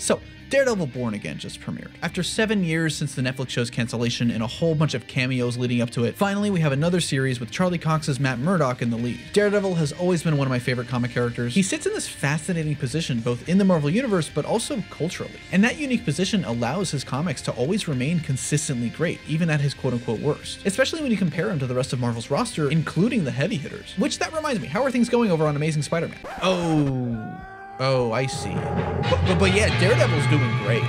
So, Daredevil Born Again just premiered. After 7 years since the Netflix show's cancellation and a whole bunch of cameos leading up to it, finally we have another series with Charlie Cox's Matt Murdock in the lead. Daredevil has always been one of my favorite comic characters. He sits in this fascinating position both in the Marvel Universe but also culturally. And that unique position allows his comics to always remain consistently great, even at his quote-unquote worst. Especially when you compare him to the rest of Marvel's roster, including the heavy hitters. Which, that reminds me, how are things going over on Amazing Spider-Man? Oh, I see. But yeah, Daredevil's doing great.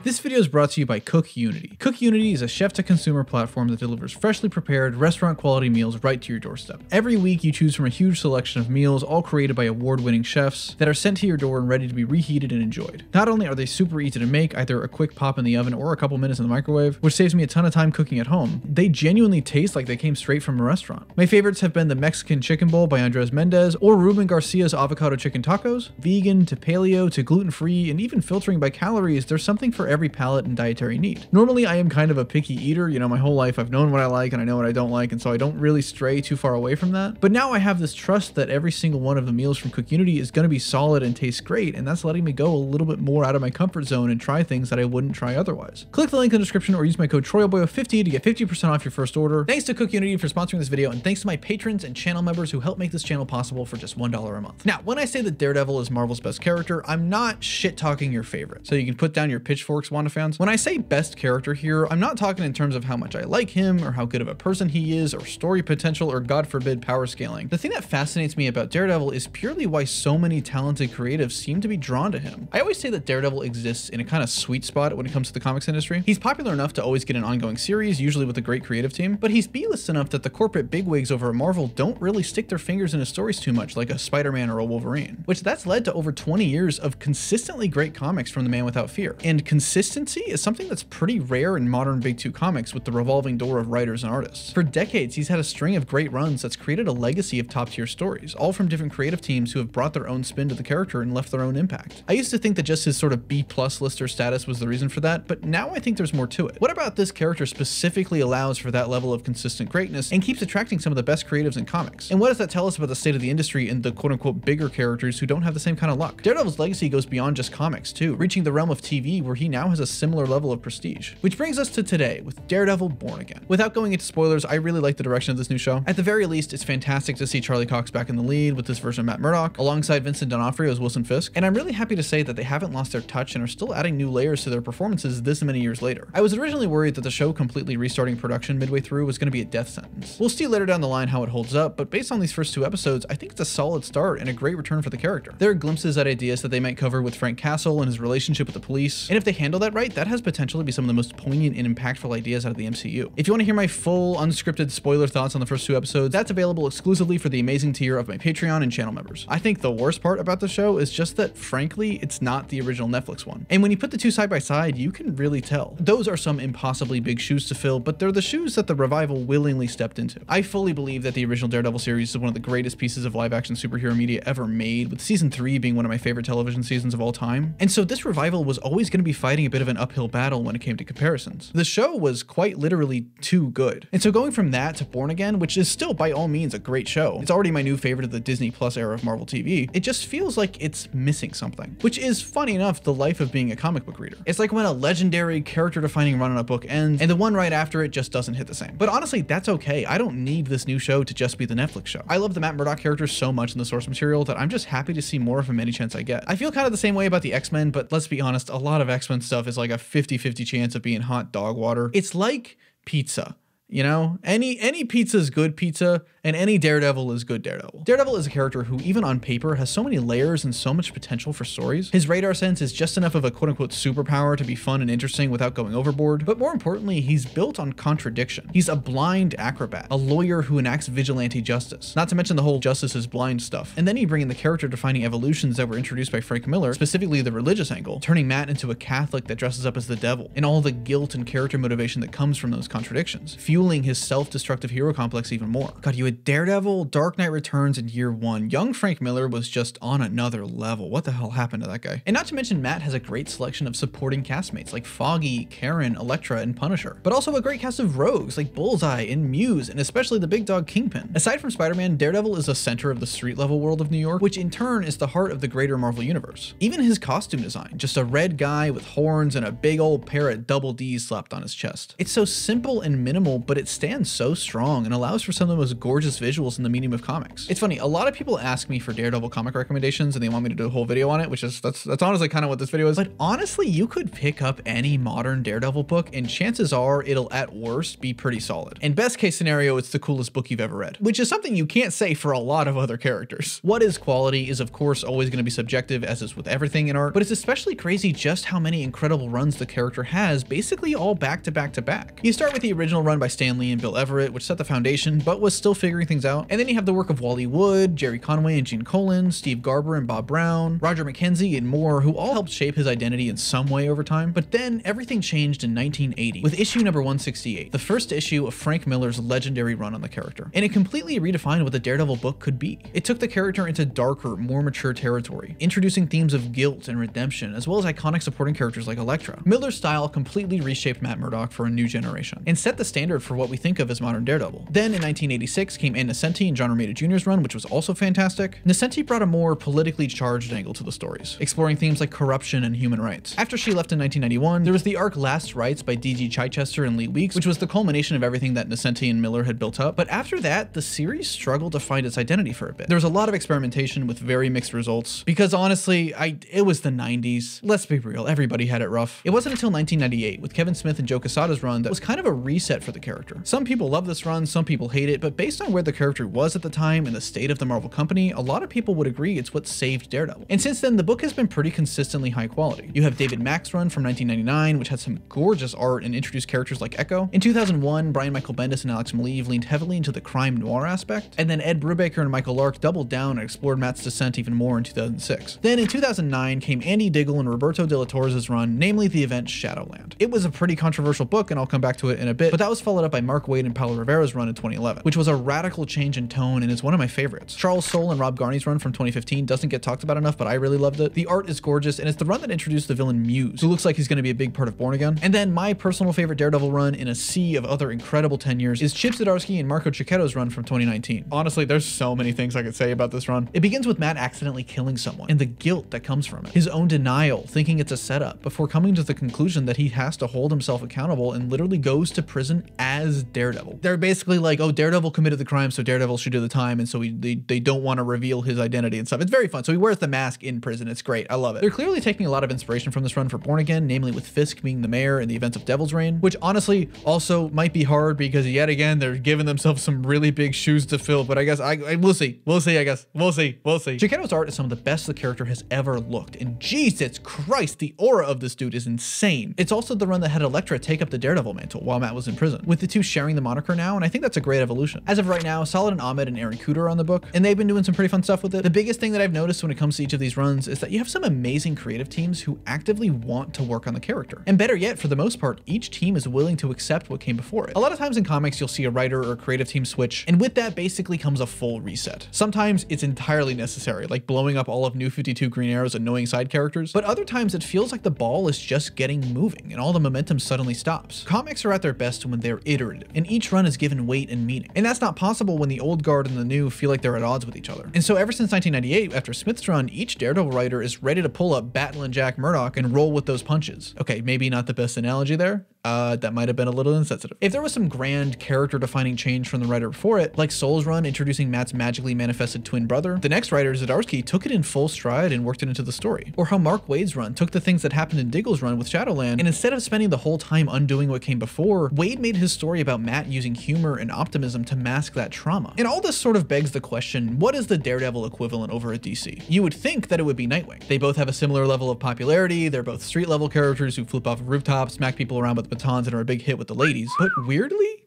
This video is brought to you by CookUnity. CookUnity is a chef-to-consumer platform that delivers freshly prepared, restaurant-quality meals right to your doorstep. Every week, you choose from a huge selection of meals, all created by award-winning chefs, that are sent to your door and ready to be reheated and enjoyed. Not only are they super easy to make, either a quick pop in the oven or a couple minutes in the microwave, which saves me a ton of time cooking at home, they genuinely taste like they came straight from a restaurant. My favorites have been the Mexican Chicken Bowl by Andres Mendez, or Ruben Garcia's avocado chicken tacos. Vegan to paleo to gluten-free, and even filtering by calories, there's something for every palate and dietary need. Normally, I am kind of a picky eater. You know, my whole life I've known what I like and I know what I don't like, and so I don't really stray too far away from that. But now I have this trust that every single one of the meals from CookUnity is going to be solid and taste great, and that's letting me go a little bit more out of my comfort zone and try things that I wouldn't try otherwise. Click the link in the description or use my code TroyalBoyo50 to get 50% off your first order. Thanks to CookUnity for sponsoring this video, and thanks to my patrons and channel members who help make this channel possible for just $1 a month. Now, when I say that Daredevil is Marvel's best character, I'm not shit-talking your favorite, so you can put down your pitchforks, Wanda fans. When I say best character here, I'm not talking in terms of how much I like him or how good of a person he is or story potential or, God forbid, power scaling. The thing that fascinates me about Daredevil is purely why so many talented creatives seem to be drawn to him. I always say that Daredevil exists in a kind of sweet spot when it comes to the comics industry. He's popular enough to always get an ongoing series, usually with a great creative team, but he's B-list enough that the corporate bigwigs over at Marvel don't really stick their fingers in his stories too much, like a Spider-Man or a Wolverine, which that's led to over 20 years of consistently great comics from the man without fear. And consistency is something that's pretty rare in modern Big Two comics with the revolving door of writers and artists. For decades, he's had a string of great runs that's created a legacy of top-tier stories, all from different creative teams who have brought their own spin to the character and left their own impact. I used to think that just his sort of B+ lister status was the reason for that, but now I think there's more to it. What about this character specifically allows for that level of consistent greatness and keeps attracting some of the best creatives in comics? And what does that tell us about the state of the industry and the quote-unquote bigger characters who don't have the same kind of luck? Daredevil's legacy goes beyond just comics too, reaching the realm of TV where he now has a similar level of prestige. Which brings us to today with Daredevil Born Again. Without going into spoilers, I really like the direction of this new show. At the very least, it's fantastic to see Charlie Cox back in the lead with this version of Matt Murdock, alongside Vincent D'Onofrio as Wilson Fisk, and I'm really happy to say that they haven't lost their touch and are still adding new layers to their performances this many years later. I was originally worried that the show completely restarting production midway through was going to be a death sentence. We'll see later down the line how it holds up, but based on these first 2 episodes, I think it's a solid start and a great return for the character. There are glimpses at ideas that they might cover with Frank Castle and his relationship with the police, and if they handle that right, that has potential to be some of the most poignant and impactful ideas out of the MCU. If you want to hear my full unscripted spoiler thoughts on the first 2 episodes, that's available exclusively for the amazing tier of my Patreon and channel members. I think the worst part about the show is just that, frankly, it's not the original Netflix one. And when you put the 2 side by side, you can really tell. Those are some impossibly big shoes to fill, but they're the shoes that the revival willingly stepped into. I fully believe that the original Daredevil series is one of the greatest pieces of live action superhero media ever made, with season 3 being one of my favorite television seasons of all time. And so this revival was always going to be fighting a bit of an uphill battle when it came to comparisons. The show was quite literally too good. And so going from that to Born Again, which is still by all means a great show, it's already my new favorite of the Disney Plus era of Marvel TV, it just feels like it's missing something, which is funny enough the life of being a comic book reader. It's like when a legendary character-defining run on a book ends and the one right after it just doesn't hit the same. But honestly, that's okay. I don't need this new show to just be the Netflix show. I love the Matt Murdock character so much in the source material that I'm just happy to see more of him any chance I get. I feel kind of the same way about the X-Men, but let's be honest, a lot of X-Men stuff is like a 50-50 chance of being hot dog water. It's like pizza. You know, any pizza is good pizza, and any Daredevil is good Daredevil. Daredevil is a character who, even on paper, has so many layers and so much potential for stories. His radar sense is just enough of a quote-unquote superpower to be fun and interesting without going overboard, but more importantly, he's built on contradiction. He's a blind acrobat, a lawyer who enacts vigilante justice, not to mention the whole justice is blind stuff. And then you bring in the character-defining evolutions that were introduced by Frank Miller, specifically the religious angle, turning Matt into a Catholic that dresses up as the devil, and all the guilt and character motivation that comes from those contradictions. Few fueling his self-destructive hero complex even more. God, you had Daredevil, Dark Knight Returns in year one. Young Frank Miller was just on another level. What the hell happened to that guy? And not to mention, Matt has a great selection of supporting castmates like Foggy, Karen, Elektra, and Punisher, but also a great cast of rogues like Bullseye and Muse, and especially the big dog Kingpin. Aside from Spider-Man, Daredevil is the center of the street-level world of New York, which in turn is the heart of the greater Marvel universe. Even his costume design, just a red guy with horns and a big old pair of double D's slapped on his chest. It's so simple and minimal, but it stands so strong and allows for some of the most gorgeous visuals in the medium of comics. It's funny, a lot of people ask me for Daredevil comic recommendations and they want me to do a whole video on it, which is, that's honestly kind of what this video is. But honestly, you could pick up any modern Daredevil book and chances are it'll at worst be pretty solid. And best case scenario, it's the coolest book you've ever read, which is something you can't say for a lot of other characters. What is quality is of course always going to be subjective, as is with everything in art, but it's especially crazy just how many incredible runs the character has, basically all back to back to back. You start with the original run by Stan Lee and Bill Everett, which set the foundation, but was still figuring things out. And then you have the work of Wally Wood, Jerry Conway and Gene Colan, Steve Garber and Bob Brown, Roger McKenzie and more, who all helped shape his identity in some way over time. But then everything changed in 1980 with issue number 168, the first issue of Frank Miller's legendary run on the character. And it completely redefined what the Daredevil book could be. It took the character into darker, more mature territory, introducing themes of guilt and redemption, as well as iconic supporting characters like Elektra. Miller's style completely reshaped Matt Murdock for a new generation, and set the standard for what we think of as modern Daredevil. Then in 1986 came Ann Nocenti and John Romita Jr.'s run, which was also fantastic. Nocenti brought a more politically charged angle to the stories, exploring themes like corruption and human rights. After she left in 1991, there was the arc Last Rites by D.G. Chichester and Lee Weeks, which was the culmination of everything that Nocenti and Miller had built up. But after that, the series struggled to find its identity for a bit. There was a lot of experimentation with very mixed results, because honestly, it was the 90s. Let's be real, everybody had it rough. It wasn't until 1998 with Kevin Smith and Joe Quesada's run that was kind of a reset for the character. Some people love this run, some people hate it, but based on where the character was at the time and the state of the Marvel company, a lot of people would agree it's what saved Daredevil. And since then, the book has been pretty consistently high quality. You have David Mack's run from 1999, which had some gorgeous art and introduced characters like Echo. In 2001, Brian Michael Bendis and Alex Maleev leaned heavily into the crime noir aspect, and then Ed Brubaker and Michael Lark doubled down and explored Matt's descent even more in 2006. Then in 2009 came Andy Diggle and Roberto de la Torres' run, namely the event Shadowland. It was a pretty controversial book, and I'll come back to it in a bit, but that was followed up by Mark Waid and Paulo Rivera's run in 2011, which was a radical change in tone and is one of my favorites. Charles Soule and Rob Garney's run from 2015 doesn't get talked about enough, but I really loved it. The art is gorgeous, and it's the run that introduced the villain Muse, who looks like he's going to be a big part of Born Again. And then my personal favorite Daredevil run in a sea of other incredible tenures is Chip Zdarsky and Marco Cicchetto's run from 2019. Honestly, there's so many things I could say about this run. It begins with Matt accidentally killing someone and the guilt that comes from it, his own denial, thinking it's a setup, before coming to the conclusion that he has to hold himself accountable and literally goes to prison as Daredevil. They're basically like, oh, Daredevil committed the crime, so Daredevil should do the time, and so they don't want to reveal his identity and stuff. It's very fun. So he wears the mask in prison. It's great. I love it. They're clearly taking a lot of inspiration from this run for Born Again, namely with Fisk being the mayor in the events of Devil's Reign, which honestly also might be hard because yet again, they're giving themselves some really big shoes to fill, but I guess we'll see. We'll see, I guess. We'll see. Cicchetto's art is some of the best the character has ever looked, and Jesus Christ, the aura of this dude is insane. It's also the run that had Elektra take up the Daredevil mantle while Matt was in prison, with the two sharing the moniker now, and I think that's a great evolution. As of right now, Saladin Ahmed and Aaron Kuder are on the book, and they've been doing some pretty fun stuff with it. The biggest thing that I've noticed when it comes to each of these runs is that you have some amazing creative teams who actively want to work on the character. And better yet, for the most part, each team is willing to accept what came before it. A lot of times in comics, you'll see a writer or a creative team switch, and with that basically comes a full reset. Sometimes it's entirely necessary, like blowing up all of New 52 Green Arrow's annoying side characters, but other times it feels like the ball is just getting moving and all the momentum suddenly stops. Comics are at their best when they're iterative, and each run is given weight and meaning. And that's not possible when the old guard and the new feel like they're at odds with each other. And so ever since 1998, after Smith's run, each Daredevil writer is ready to pull up Battle and Jack Murdock and roll with those punches. Okay, maybe not the best analogy there. That might have been a little insensitive. If there was some grand character-defining change from the writer before it, like Soule's run introducing Matt's magically manifested twin brother, the next writer, Zdarsky, took it in full stride and worked it into the story. Or how Mark Waid's run took the things that happened in Diggle's run with Shadowland, and instead of spending the whole time undoing what came before, Waid made his story about Matt using humor and optimism to mask that trauma. And all this sort of begs the question, what is the Daredevil equivalent over at DC? You would think that it would be Nightwing. They both have a similar level of popularity, they're both street-level characters who flip off of rooftops, smack people around with batons, and are a big hit with the ladies. But weirdly,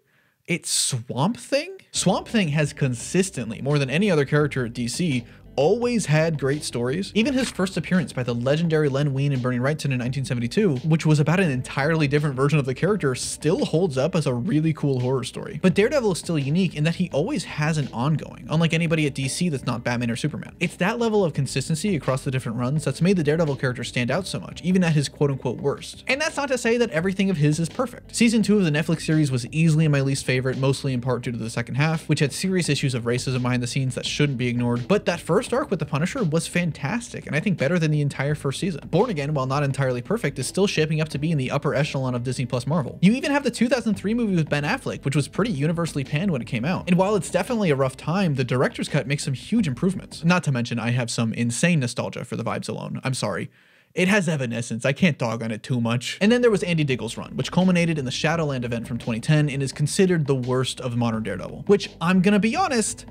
it's Swamp Thing? Swamp Thing has consistently, more than any other character at DC, always had great stories. Even his first appearance by the legendary Len Wein and Bernie Wrightson in 1972, which was about an entirely different version of the character, still holds up as a really cool horror story. But Daredevil is still unique in that he always has an ongoing, unlike anybody at DC that's not Batman or Superman. It's that level of consistency across the different runs that's made the Daredevil character stand out so much, even at his quote-unquote worst. And that's not to say that everything of his is perfect. Season 2 of the Netflix series was easily my least favorite, mostly in part due to the second half, which had serious issues of racism behind the scenes that shouldn't be ignored. But that first arc with the Punisher was fantastic, and I think better than the entire first season. Born Again, while not entirely perfect, is still shaping up to be in the upper echelon of Disney Plus Marvel. You even have the 2003 movie with Ben Affleck, which was pretty universally panned when it came out. And while it's definitely a rough time, the director's cut makes some huge improvements. Not to mention, I have some insane nostalgia for the vibes alone. I'm sorry. It has evanescence, I can't dog on it too much. And then there was Andy Diggle's run, which culminated in the Shadowland event from 2010 and is considered the worst of modern Daredevil, which, I'm gonna be honest,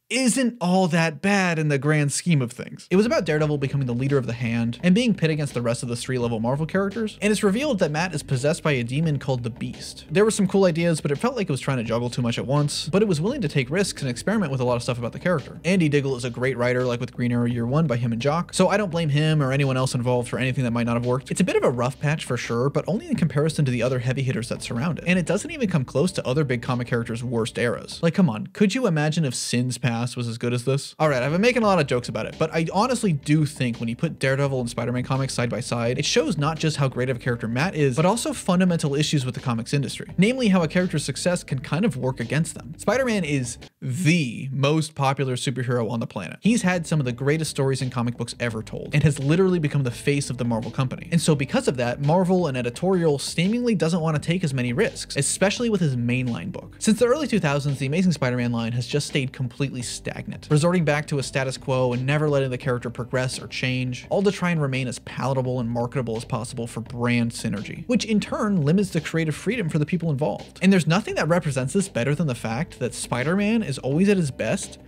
isn't all that bad in the grand scheme of things. It was about Daredevil becoming the leader of the Hand and being pit against the rest of the street-level Marvel characters, and it's revealed that Matt is possessed by a demon called the Beast. There were some cool ideas, but it felt like it was trying to juggle too much at once, but it was willing to take risks and experiment with a lot of stuff about the character. Andy Diggle is a great writer, like with Green Arrow Year 1 by him and Jock, so I don't blame him or anyone else involved for anything that might not have worked. It's a bit of a rough patch for sure, but only in comparison to the other heavy hitters that surround it, and it doesn't even come close to other big comic characters' worst eras. Like, come on, could you imagine if Sin's Past was as good as this? Alright, I've been making a lot of jokes about it, but I honestly do think when you put Daredevil and Spider-Man comics side by side, it shows not just how great of a character Matt is, but also fundamental issues with the comics industry. Namely, how a character's success can kind of work against them. Spider-Man is the most popular superhero on the planet. He's had some of the greatest stories in comic books ever told, and has literally become the face of the Marvel company. And so because of that, Marvel and editorial seemingly doesn't want to take as many risks, especially with his mainline book. Since the early 2000s, the Amazing Spider-Man line has just stayed completely stagnant, resorting back to a status quo and never letting the character progress or change, all to try and remain as palatable and marketable as possible for brand synergy, which in turn limits the creative freedom for the people involved. And there's nothing that represents this better than the fact that Spider-Man is always at his best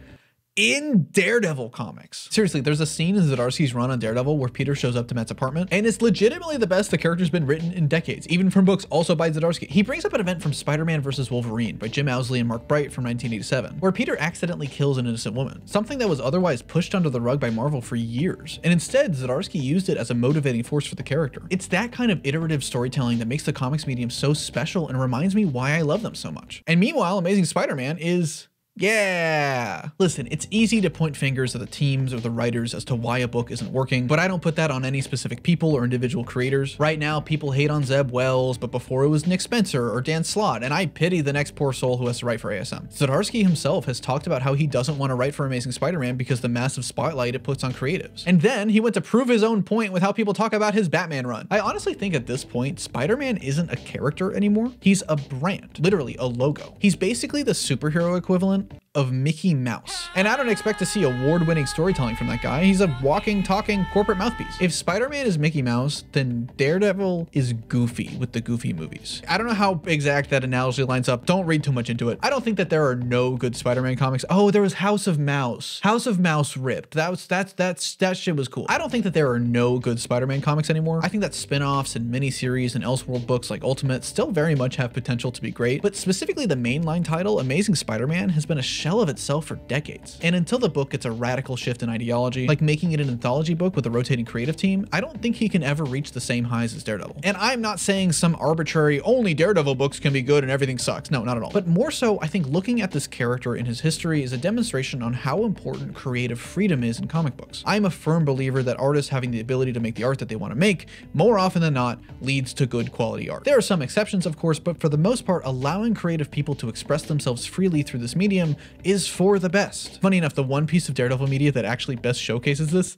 in Daredevil comics. Seriously, there's a scene in Zdarsky's run on Daredevil where Peter shows up to Matt's apartment, and it's legitimately the best the character's been written in decades, even from books also by Zdarsky. He brings up an event from Spider-Man vs. Wolverine by Jim Owsley and Mark Bright from 1987, where Peter accidentally kills an innocent woman, something that was otherwise pushed under the rug by Marvel for years, and instead Zdarsky used it as a motivating force for the character. It's that kind of iterative storytelling that makes the comics medium so special and reminds me why I love them so much. And meanwhile, Amazing Spider-Man is... yeah. Listen, it's easy to point fingers at the teams or the writers as to why a book isn't working, but I don't put that on any specific people or individual creators. Right now, people hate on Zeb Wells, but before it was Nick Spencer or Dan Slott, and I pity the next poor soul who has to write for ASM. Zdarsky himself has talked about how he doesn't want to write for Amazing Spider-Man because the massive spotlight it puts on creatives. And then he went to prove his own point with how people talk about his Batman run. I honestly think at this point, Spider-Man isn't a character anymore. He's a brand, literally a logo. He's basically the superhero equivalent of Mickey Mouse. And I don't expect to see award-winning storytelling from that guy. He's a walking, talking corporate mouthpiece. If Spider-Man is Mickey Mouse, then Daredevil is Goofy with the Goofy movies. I don't know how exact that analogy lines up. Don't read too much into it. I don't think that there are no good Spider-Man comics. Oh, there was House of Mouse. House of Mouse ripped. That shit was cool. I don't think that there are no good Spider-Man comics anymore. I think that spin-offs and miniseries and Elseworld books like Ultimate still very much have potential to be great, but specifically the mainline title, Amazing Spider-Man, has been a shell of itself for decades. And until the book gets a radical shift in ideology, like making it an anthology book with a rotating creative team, I don't think he can ever reach the same highs as Daredevil. And I'm not saying some arbitrary, only Daredevil books can be good and everything sucks. No, not at all. But more so, I think looking at this character and his history is a demonstration on how important creative freedom is in comic books. I'm a firm believer that artists having the ability to make the art that they want to make, more often than not, leads to good quality art. There are some exceptions, of course, but for the most part, allowing creative people to express themselves freely through this medium is for the best. Funny enough, the one piece of Daredevil media that actually best showcases this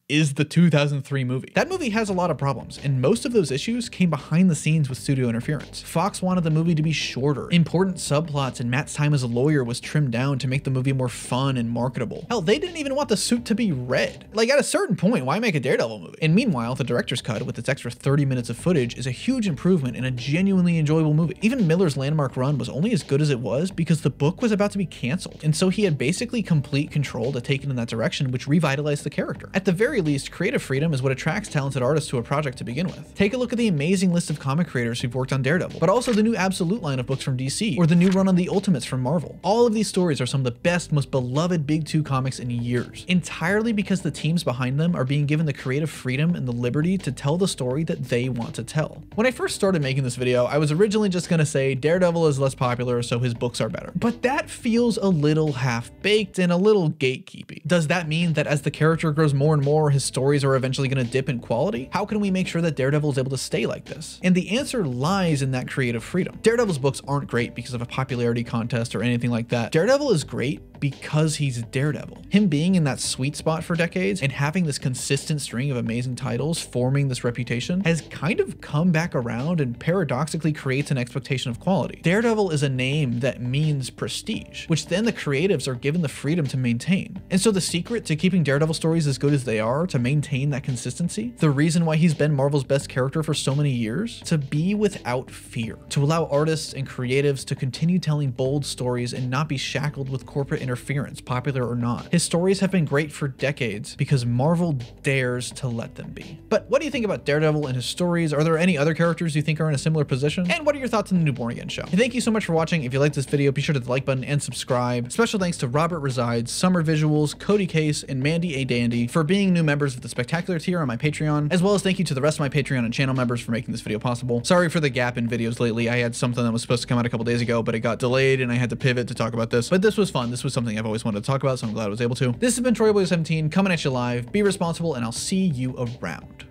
is the 2003 movie. That movie has a lot of problems, and most of those issues came behind the scenes with studio interference. Fox wanted the movie to be shorter. Important subplots and Matt's time as a lawyer was trimmed down to make the movie more fun and marketable. Hell, they didn't even want the suit to be red. Like, at a certain point, why make a Daredevil movie? And meanwhile, the director's cut with its extra 30 minutes of footage is a huge improvement in a genuinely enjoyable movie. Even Miller's landmark run was only as good as it was because the book was about to be canceled, and so he had basically complete control to take it in that direction, which revitalized the character. At the very very least, creative freedom is what attracts talented artists to a project to begin with. Take a look at the amazing list of comic creators who've worked on Daredevil, but also the new Absolute line of books from DC, or the new run on the Ultimates from Marvel. All of these stories are some of the best, most beloved Big Two comics in years, entirely because the teams behind them are being given the creative freedom and the liberty to tell the story that they want to tell. When I first started making this video, I was originally just gonna say Daredevil is less popular, so his books are better. But that feels a little half-baked and a little gatekeepy. Does that mean that as the character grows more and more, his stories are eventually gonna dip in quality? How can we make sure that Daredevil is able to stay like this? And the answer lies in that creative freedom. Daredevil's books aren't great because of a popularity contest or anything like that. Daredevil is great because he's Daredevil. Him being in that sweet spot for decades and having this consistent string of amazing titles forming this reputation has kind of come back around and paradoxically creates an expectation of quality. Daredevil is a name that means prestige, which then the creatives are given the freedom to maintain. And so the secret to keeping Daredevil stories as good as they are, to maintain that consistency, the reason why he's been Marvel's best character for so many years, to be without fear, to allow artists and creatives to continue telling bold stories and not be shackled with corporate interference, popular or not. His stories have been great for decades because Marvel dares to let them be. But what do you think about Daredevil and his stories? Are there any other characters you think are in a similar position? And what are your thoughts on the new Born Again show? And thank you so much for watching. If you liked this video, be sure to hit the like button and subscribe. Special thanks to Robert Resides, Summer Visuals, Cody Case, and Mandy A. Dandy for being new members of the Spectacular tier on my Patreon, as well as thank you to the rest of my Patreon and channel members for making this video possible. Sorry for the gap in videos lately. I had something that was supposed to come out a couple days ago, but it got delayed and I had to pivot to talk about this. But this was fun. This was something I've always wanted to talk about, so I'm glad I was able to. This has been Troy Boy 17 coming at you live. Be responsible, and I'll see you around.